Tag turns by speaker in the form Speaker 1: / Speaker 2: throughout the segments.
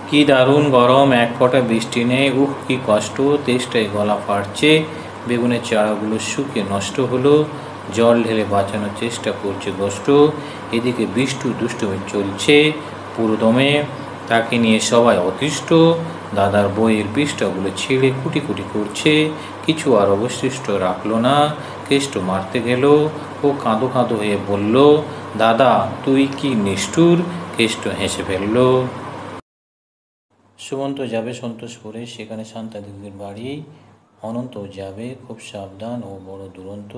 Speaker 1: কি দারুণ গরম, এক ফোঁটা বৃষ্টি নেই, উহ কি কষ্ট, তেষ্টায় গলা ফাটছে। বেগুনের চারাগুলো শুকিয়ে নষ্ট হলো, জল ঢেলে বাঁচানোর চেষ্টা করছে গোষ্ঠ। এদিকে বিষ্টু দুষ্টুমি চলছে পুরোদমে, তাকে নিয়ে সবাই অতিষ্ঠ। দাদার বইয়ের পৃষ্ঠাগুলো ছিঁড়ে কুটি কুটি করছে, কিছু আর অবশিষ্ট রাখলো না। কেষ্ট মারতে গেল, ও কাঁদো কাঁদো হয়ে বলল, দাদা তুই কি নিষ্ঠুর। কেষ্ট হেসে ফেলল। সুমন্ত যাবে সন্তোষপুরে, সেখানে শান্তা দিদির বাড়ি। অনন্তও যাবে, খুব সাবধান ও বড় দুরন্ত,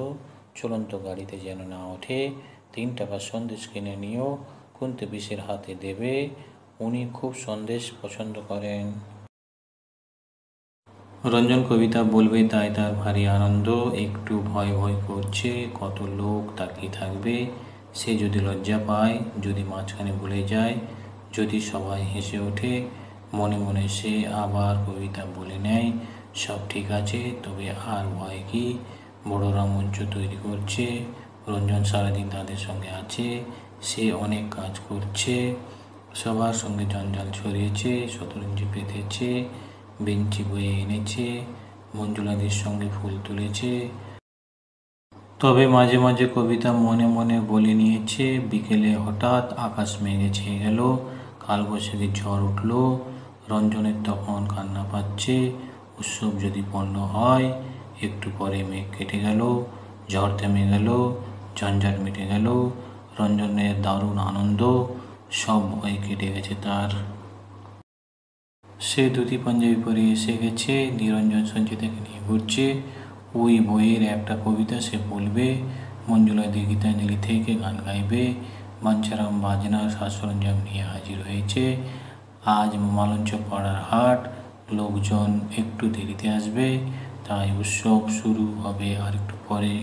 Speaker 1: চলন্ত গাড়িতে যেন না ওঠে। 3 টাকার সন্দেশ কিনে নিও, কুন্তি পিসের হাতে দেবে, উনি খুব সন্দেশ পছন্দ করেন। রঞ্জন কবিতা বলবে তাই তার ভারী আনন্দ, একটু ভয় ভয় করছে, কত লোক তাকিয়ে থাকবে। সে যদি লজ্জা পায়, যদি মাঝখানে ভুলে যায়, যদি সবাই হেসে ওঠে, মনে মনে সে আবার কবিতা বলে নেয়, সব ঠিক আছে, তবে আর ভয় কি। বড়রা মঞ্চ তৈরি করছে, রঞ্জন সারাদিন তাদের সঙ্গে আছে, সে অনেক কাজ করছে, সবার সঙ্গে জঞ্জাল ছড়িয়েছে, শতরঞ্জি পেতেছে, বেঞ্চি বয়ে এনেছে, মঞ্জুলাদির সঙ্গে ফুল তুলেছে। তবে মাঝে মাঝে কবিতা মনে মনে বলে নিয়েছে। বিকেলে হঠাৎ আকাশ মেঘে ছেয়ে গেল, কালবৈশাখী ঝড় উঠল। রঞ্জনের তখন কান্না পাচ্ছে। উৎসব যদি পণ্য হয়, একটু পরে মেঘ কেটে গেল, ঝড় থেমে গেল, ঝঞ্ঝাট মিটে গেল। রঞ্জনের দারুণ আনন্দ, সব ভয় কেটে গেছে তার। সে ধুতি পাঞ্জাবি পরে এসে গেছে, নিরঞ্জন সঞ্চিতাকে নিয়ে ঘুরছে। ওই বইয়ের একটা কবিতা সে বলবে, মঞ্জুলাদি গীতাঞ্জলি থেকে গান গাইবে। বাঞ্ছারাম বাজনার সাজ সরঞ্জাম নিয়ে হাজির হয়েছে। আজ মালঞ্চ পাড়ার হাট, লোকজন একটু দেরিতে আসবে, তাই উৎসব শুরু হবে আর একটু পরে।